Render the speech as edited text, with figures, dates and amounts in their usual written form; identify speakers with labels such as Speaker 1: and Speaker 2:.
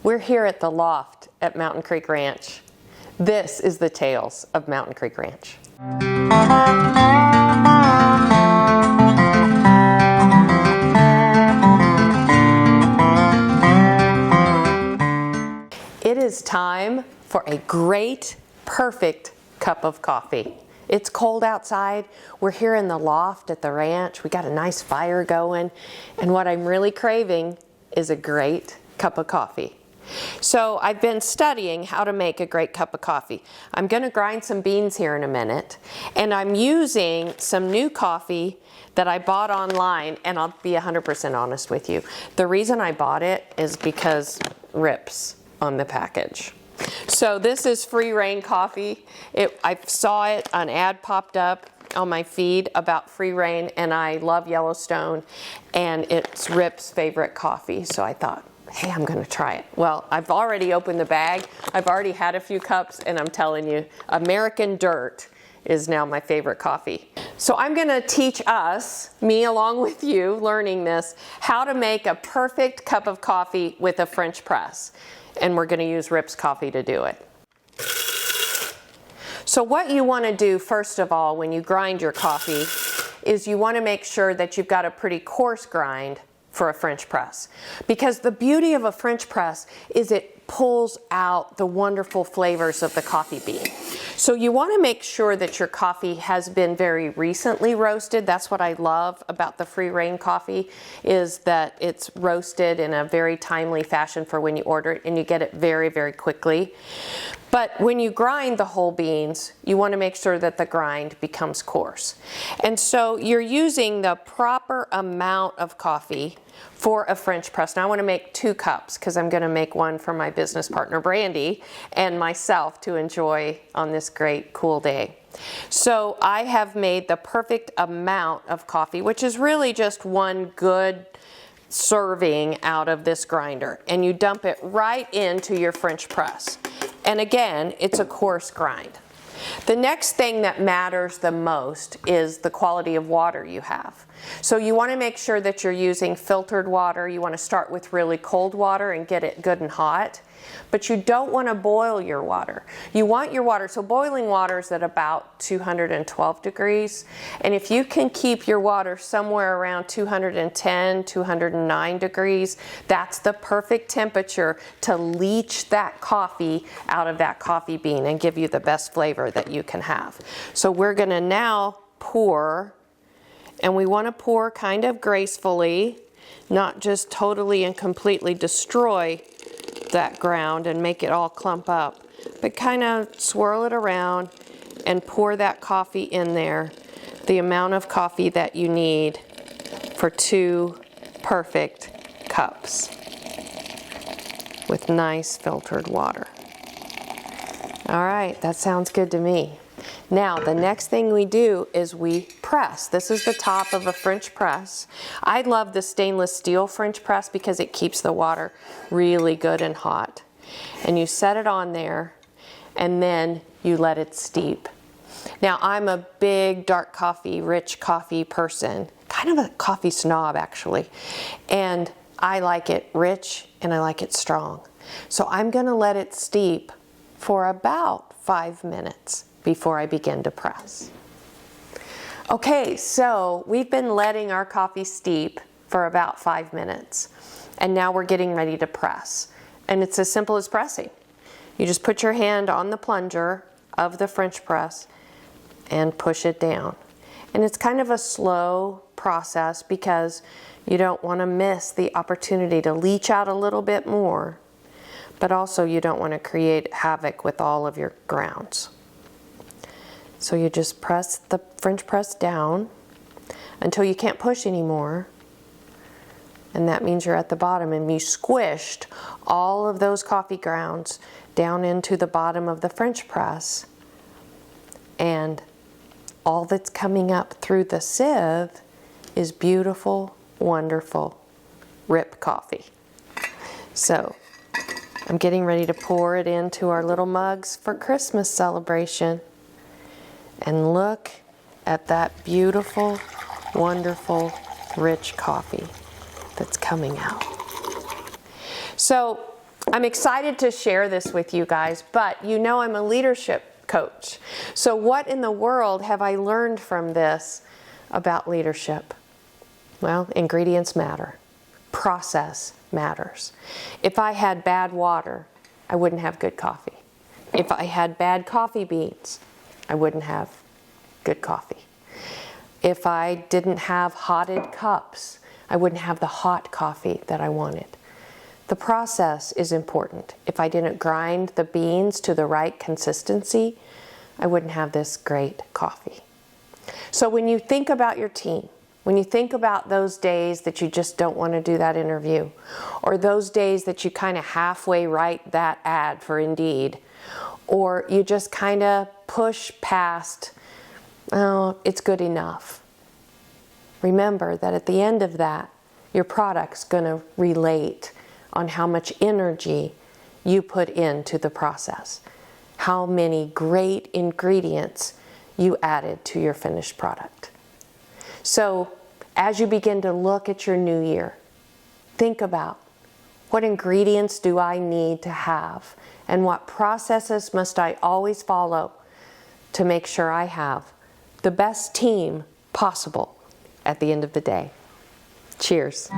Speaker 1: We're here at the loft at Mountain Creek Ranch. This is the tales of Mountain Creek Ranch. It is time for a great, perfect cup of coffee. It's cold outside. We're here in the loft at the ranch. We got a nice fire going. And what I'm really craving is a great cup of coffee. So I've been studying how to make a great cup of coffee. I'm going to grind some beans here in a minute. And I'm using some new coffee that I bought online. And I'll be 100% honest with you. The reason I bought it is because rips on the package. So this is free reign coffee. I saw it, an ad popped up on my feed about free reign, and I love Yellowstone, and it's Rip's favorite coffee. So I thought, hey, I'm gonna try it. Well, I've already opened the bag. I've already had a few cups, and I'm telling you, American Dirt is now my favorite coffee. So I'm gonna teach us, me along with you, learning this, how to make a perfect cup of coffee with a French press. And we're going to use Rip's coffee to do it. So what you want to do first of all when you grind your coffee is you want to make sure that you've got a pretty coarse grind for a French press. Because the beauty of a French press is it pulls out the wonderful flavors of the coffee bean. So you want to make sure that your coffee has been very recently roasted. That's what I love about the free reign coffee, is that it's roasted in a very timely fashion for when you order it, and you get it very, very quickly. But when you grind the whole beans, you want to make sure that the grind becomes coarse. And so you're using the proper amount of coffee for a French press. Now I want to make 2 cups because I'm going to make one for my business partner Brandy and myself to enjoy on this great cool day. So I have made the perfect amount of coffee, which is really just one good serving out of this grinder, and you dump it right into your French press. And again, it's a coarse grind. The next thing that matters the most is the quality of water you have. So you want to make sure that you're using filtered water. You want to start with really cold water and get it good and hot. But you don't want to boil your water. You want your water, so boiling water is at about 212 degrees. And if you can keep your water somewhere around 210, 209 degrees, that's the perfect temperature to leach that coffee out of that coffee bean and give you the best flavor that you can have. So we're going to now pour, and we want to pour kind of gracefully, not just totally and completely destroy that ground and make it all clump up, but kind of swirl it around and pour that coffee in there, the amount of coffee that you need for 2 perfect cups with nice filtered water. All right, that sounds good to me. Now, the next thing we do is we press. This is the top of a French press. I love the stainless steel French press because it keeps the water really good and hot. And you set it on there, and then you let it steep. Now, I'm a big dark coffee, rich coffee person, kind of a coffee snob actually. And I like it rich and I like it strong. So I'm going to let it steep for about 5 minutes before I begin to press. Okay, so we've been letting our coffee steep for about 5 minutes, and now we're getting ready to press. And it's as simple as pressing. You just put your hand on the plunger of the French press and push it down. And it's kind of a slow process because you don't want to miss the opportunity to leach out a little bit more, but also you don't want to create havoc with all of your grounds. So you just press the French press down until you can't push anymore. And that means you're at the bottom, and you squished all of those coffee grounds down into the bottom of the French press. And all that's coming up through the sieve is beautiful, wonderful Rip coffee. So I'm getting ready to pour it into our little mugs for Christmas celebration. And look at that beautiful, wonderful, rich coffee that's coming out. So I'm excited to share this with you guys, but you know I'm a leadership coach. So what in the world have I learned from this about leadership? Well, ingredients matter. Process matters. If I had bad water, I wouldn't have good coffee. If I had bad coffee beans, I wouldn't have good coffee. If I didn't have hotted cups, I wouldn't have the hot coffee that I wanted. The process is important. If I didn't grind the beans to the right consistency, I wouldn't have this great coffee. So when you think about your team, when you think about those days that you just don't want to do that interview, or those days that you kind of halfway write that ad for Indeed, or you just kind of push past, oh, it's good enough. Remember that at the end of that, your product's going to relate on how much energy you put into the process, how many great ingredients you added to your finished product. So as you begin to look at your new year, think about what ingredients do I need to have and what processes must I always follow to make sure I have the best team possible at the end of the day. Cheers.